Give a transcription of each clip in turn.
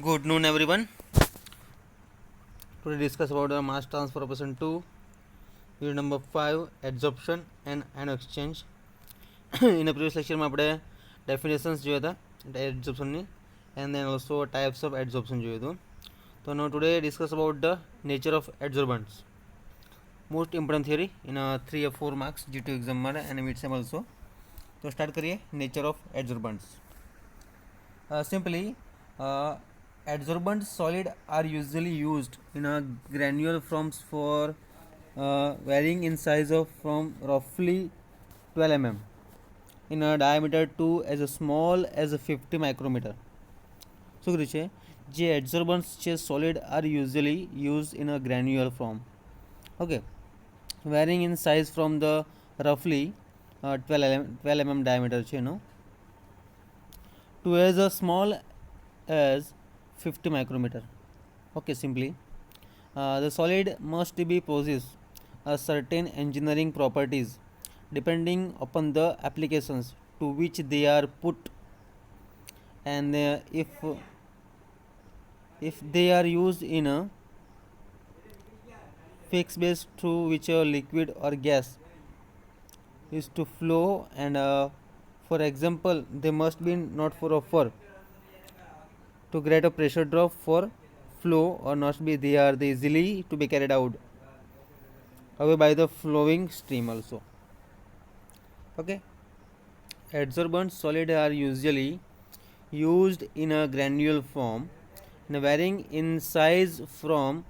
Good noon, everyone. Today discuss about the mass transfer operation 2, unit number 5, adsorption and ion exchange. In a previous lecture માં આપણે definitions જોયા હતા adsorption ની, and then also types of adsorption જોયું હતું. So now today discuss about the nature of adsorbents. Most important theory in 3 or 4 marks G2 exam માટે and mid sem also. તો start કરીએ nature of adsorbents. Simply, adsorbent solid are usually used in a granule forms for varying in size of from roughly 12 mm in a diameter to as small as 50 micrometer. શું કર્યું છે? જે adsorbents છે solid are usually used in a granular form. Okay, varying in size from the roughly 12 mm diameter છે એનો to as a small as 50 micrometer. Okay, simply the solid must be possess a certain engineering properties depending upon the applications to which they are put, and if they are used in a fixed base through which a liquid or gas is to flow, and for example they must be not for offer to create a pressure drop for flow or not be they are easily to be carried out away by the flowing stream also. Okay, adsorbent solid are usually used in a granule form and varying in size from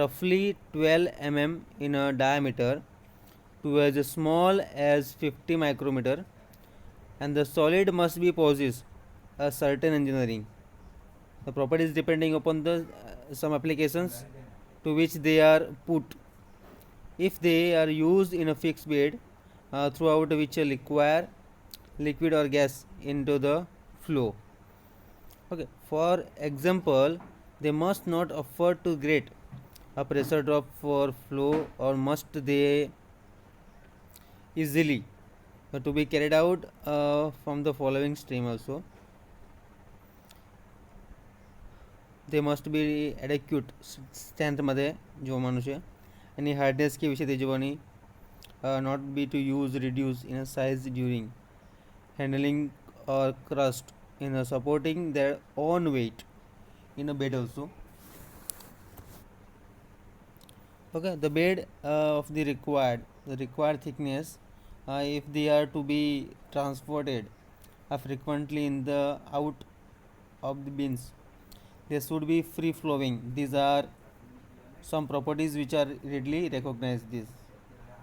roughly 12 mm in a diameter to as small as 50 micrometer, and the solid must be possess a certain engineering the properties depending upon the some applications to which they are put, if they are used in a fixed bed throughout which require liquid or gas into the flow. Okay, for example they must not offer to create a pressure drop for flow or must they easily to be carried out from the following stream also. they must be adequate સ્ટ્રેન્થमध्ये જોવાનું છે એની hardness કેવી છે તે જોવાની, not be to use reduce in a size during handling or crust in a supporting their own weight in a bed also. Okay, the bed of the required thickness if they are to be transported frequently in the out of the bins, they should be free flowing. These are some properties which are readily recognized this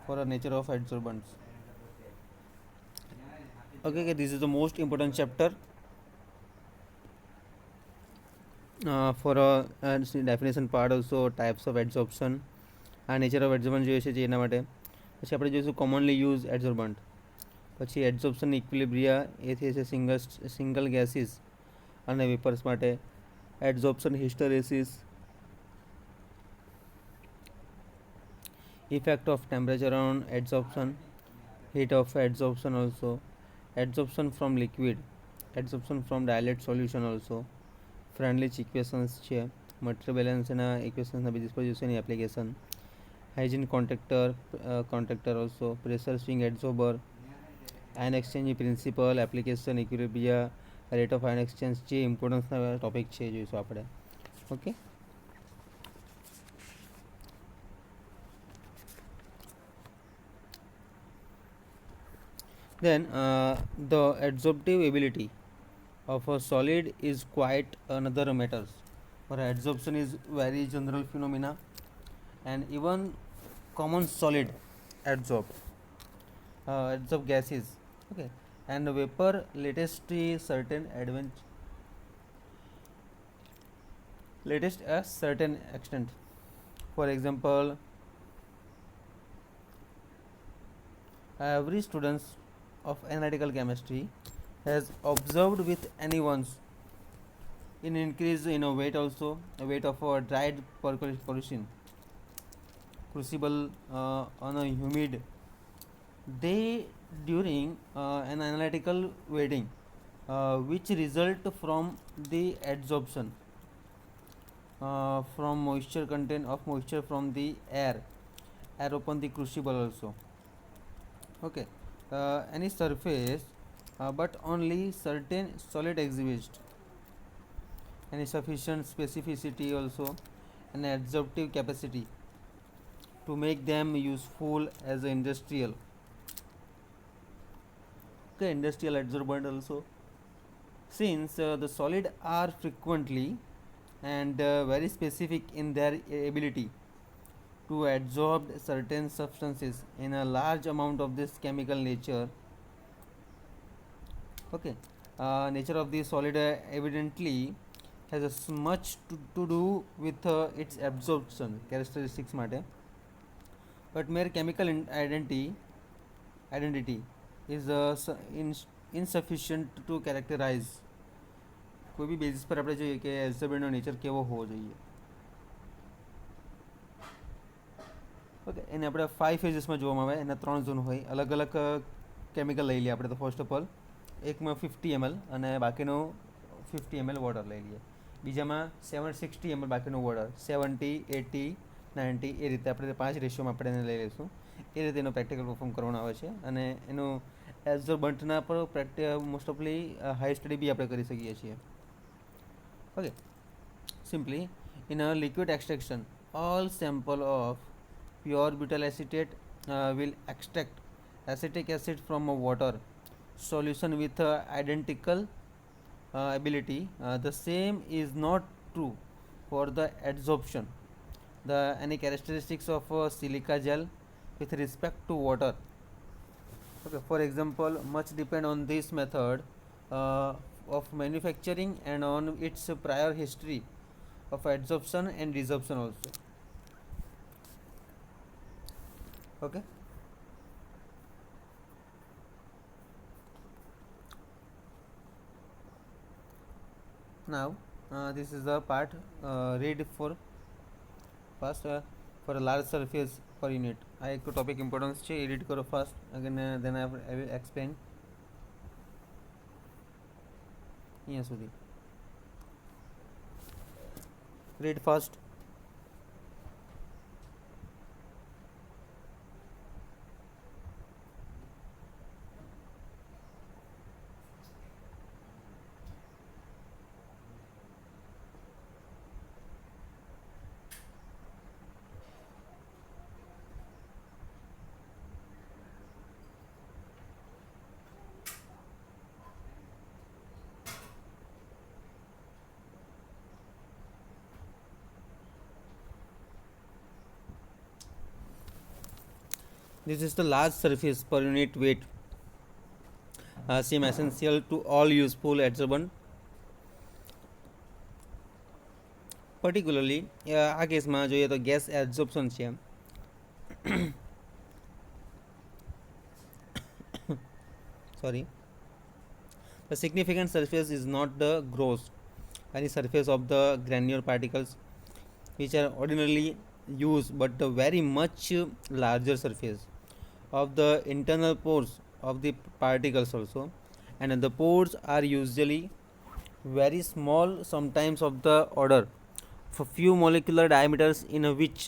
for a nature of adsorbents. Okay, this is the most important chapter for a definition part also, types of adsorption આ nature of એડઝોર્બન્ટ જોઈએ છે જે એના માટે. પછી આપણે જોઈશું commonly use એડઝોર્બન્ટ, પછી એડઝોર્પ્શન ઇક્વિલિબ્રિયા એ થઈ છે સિંગલ ગેસીસ અને વેપર્સ માટે, એડઝોર્પ્શન હિસ્ટરેસિસ, effect of temperature on adsorption, heat of adsorption also, adsorption from liquid, adsorption from dilute solution also, Freundlich equations છે, material balance એના equations B disposition application, hygiene contactor also, pressure swing adsorber, ion exchange principle, application equilibria, rate of ion exchange જે ઇમ્પોર્ટન્સના topic છે જોઈશું આપણે. Okay, then the adsorptive ability of a solid is quite another matters. For adsorption is very general phenomena and even common solid adsorb gases. Okay, and vapor latest a certain extent. For example, every student of analytical chemistry has observed with anyone's in increase in a weight also, a weight of a dried pollution crucible on a humid day during an analytical weighting which result from the adsorption. from moisture content of moisture from the air upon the crucible also. Okay, any surface, but only certain solid exhibit any sufficient specificity also and adsorptive capacity to make them useful as a industrial. Okay, industrial adsorbent also, since the solid are frequently and very specific in their ability to absorb certain substances in a large amount of this chemical nature. Okay, nature of the solid evidently has much to do with its absorption characteristics માટે, but mere chemical identity is insufficient to characterize. કોઈ બી basis પર આપણે જોઈએ કે એબ્સોર્બન્ટનો nature કેવો હોવો જોઈએ. Okay, એને આપણે 5 ફેઝીસમાં જોવામાં આવે. એના 3 ઝોન હોય. અલગ અલગ કેમિકલ લઈ લઈએ આપણે. તો ફર્સ્ટ ઓફ ઓલ એકમાં 50 ml અને બાકીનું 50 ml વોટર લઈ લઈએ. બીજામાં 760 ml બાકીનું વોટર, 70, 80, 90 એ રીતે આપણે 5 રેશિયોમાં આપણે એને લઈ લઈશું. એ રીતે એનો પ્રેક્ટિકલ પરફોર્મ કરવાનો આવે છે અને એનું એબ્સોર્બન્ટના પર મોસ્ટ ઓફલી હાઈ સ્ટડી બી આપણે કરી શકીએ છીએ. Okay, simply in a liquid extraction, all sample of pure butyl acetate will extract acetic acid from a water solution with identical ability. The same is not true for the adsorption. The any characteristics of silica gel with respect to water. Okay, for example, much depend on this method of manufacturing and on its prior history of adsorption and desorption also. Okay, now this is the part read for first for a large surface per unit. આ એક topic importance છે, એ read કરો fast. Again then I will explain અહીંયા સુધી. Read fast. This is the large surface per unit weight, seem essential to all useful adsorbent. Particularly આ કેસમાં જોઈએ તો ગેસ એબ્ઝોર્પ્શન છે. Sorry, the significant surface is not the gross any surface of the granular particles which are ordinarily used, but the very much larger surface of the internal pores of the particles also, and the pores are usually very small, sometimes of the order of a few molecular diameters in a which,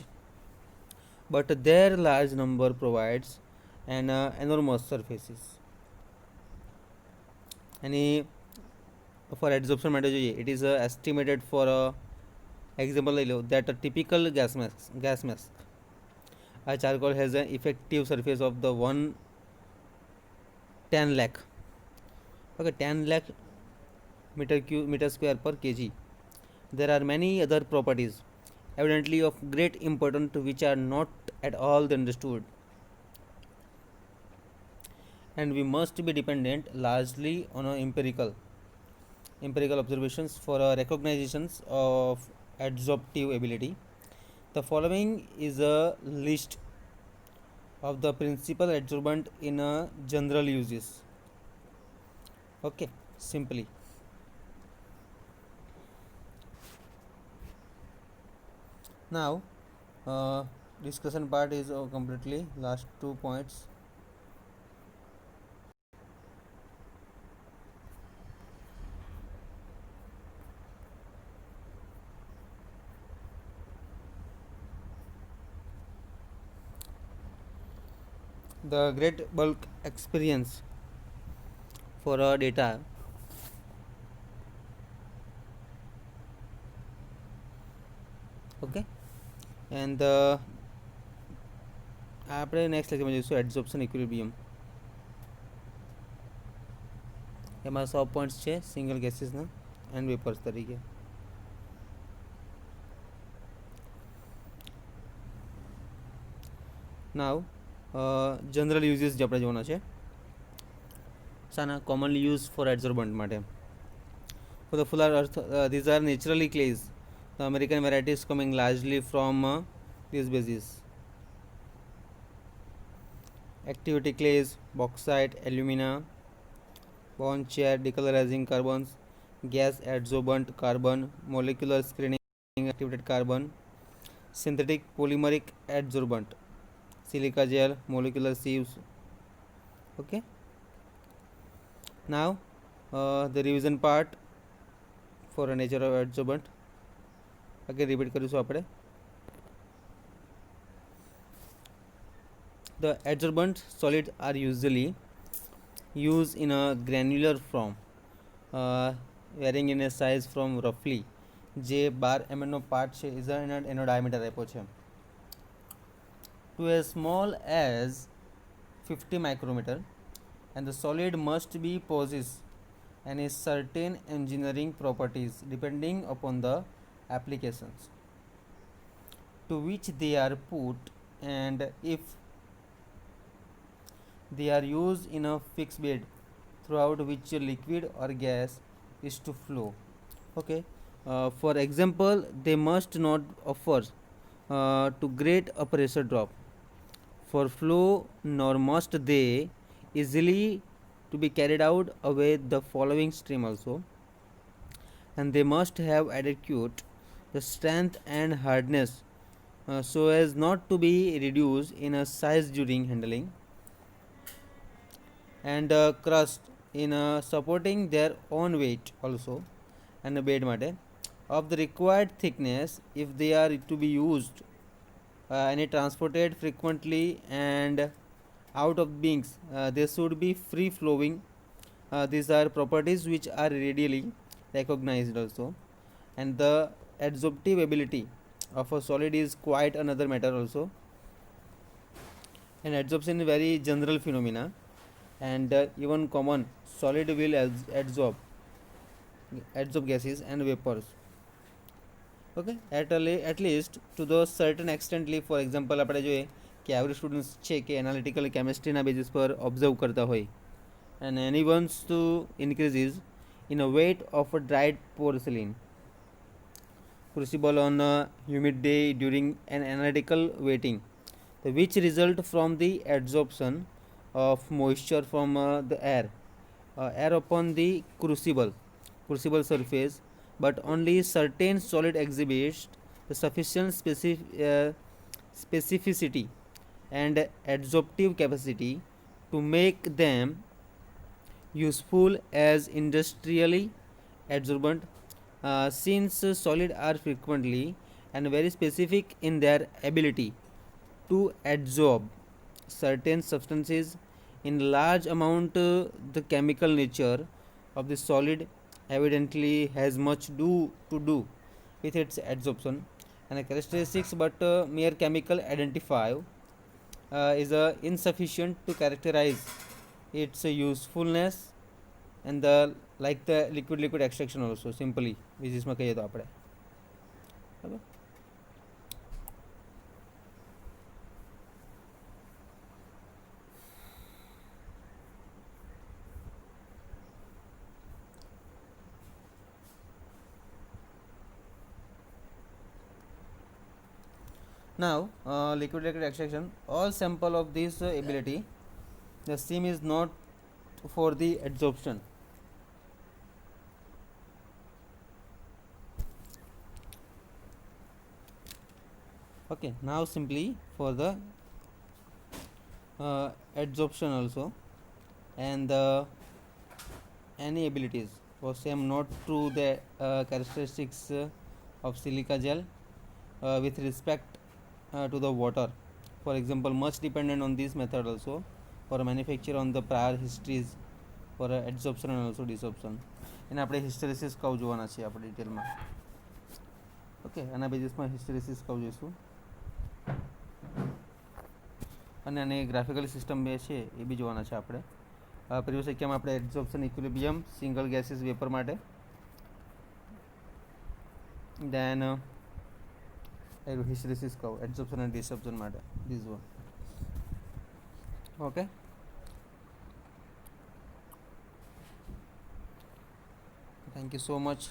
but their large number provides an enormous surfaces. Any for adsorption માટે જોઈએ, it is estimated for example લઈ લો that a typical gas mask a charcoal has an effective surface of the 10 lakh. Okay, 10 lakh meter square per kg. There are many other properties evidently of great importance which are not at all understood, and we must be dependent largely on empirical observations for recognitions of adsorptive ability. The following is a list of the principal adsorbent in general uses. Okay, simply now discussion part is completely last 2 points. the great bulk experience for our data. Okay, and આપણે next લેક્ચરમાં જોઈશું એડઝોર્પ્શન equilibrium. એમાં 100 points છે single ગેસીસના and vapours તરીકે. નાવ general uses જે આપણે જોવાના છે શાના કોમનલી યુઝ ફોર એડઝોર્બન્ટ માટે. For the fuller earth, these are naturally clays. The American varieties coming largely from these bases. Activity clays, bauxite, alumina, bone chair, decolorizing carbons, gas adsorbent carbon, molecular screening activated carbon, synthetic polymeric adsorbent, silica gel, molecular sieves. Okay. Now the revision part for a nature of adsorbent. again repeat કરીશું આપણે. The adsorbent solids are usually used in a granular form, varying in a size from roughly જે 12 mm નો part છે એનો diameter આપ્યો છે to as small as 50 micrometer, and the solid must be possess any certain engineering properties depending upon the applications to which they are put, and if they are used in a fixed bed throughout which a liquid or gas is to flow. Okay, for example, they must not offer to great a pressure drop for flow, nor must they easily to be carried out away the following stream also, and they must have adequate the strength and hardness so as not to be reduced in a size during handling, and crust in supporting their own weight also, and a bed mate of the required thickness if they are to be used and transported frequently and out of beings. They should be free flowing. These are properties which are readily recognized also, and the adsorptive ability of a solid is quite another matter also. And adsorption is very general phenomena, and even common solid will adsorb gases and vapors. Okay, at least to the certain extently. For example, આપણે જોઈએ કે every students છે કે analytical કેમિસ્ટ્રીના basis પર observe કરતા હોય, and any wants to increases in a weight of a dried porcelain crucible on a humid day during an analytical waiting, which result from the adsorption of moisture from the air upon the crucible surface, but only certain solid exhibits the sufficient specificity and adsorptive capacity to make them useful as industrially adsorbent, since solid are frequently and very specific in their ability to adsorb certain substances in large amount. The chemical nature of the solid evidently has much to do with its adsorption and characteristics, but mere chemical identify is insufficient to characterize its usefulness, and the like the liquid extraction also simply વિઝિસમાં કહીએ તો આપણે. બરાબર. Now liquid extraction, all sample of this ability, the same is not for the adsorption. Okay, now simply for the adsorption also, and any abilities for same not true the characteristics of silica gel with respect to the water for example much dependent on this method also for manufacture on the prior histories for adsorption and also desorption. એને આપણે hysteresis curve જોવાના છે આપણે ડિટેલમાં. Okay, આના બેઝિસમાં hysteresis curve જોઈશું અને આની ગ્રાફિકલ સિસ્ટમ બે છે એ બી જોવાના છે આપણે. પ્રિવિયસ લેક્ચરમાં આપણે એડઝોર્પ્શન ઇક્વિલિબ્રિયમ સિંગલ ગેસીસ વેપર માટે, દેન હિસ્ટેરેસિસ કર્વ એડઝોર્પ્શન અને ડિસોર્પ્શન માટે, this one. Okay, thank you so much.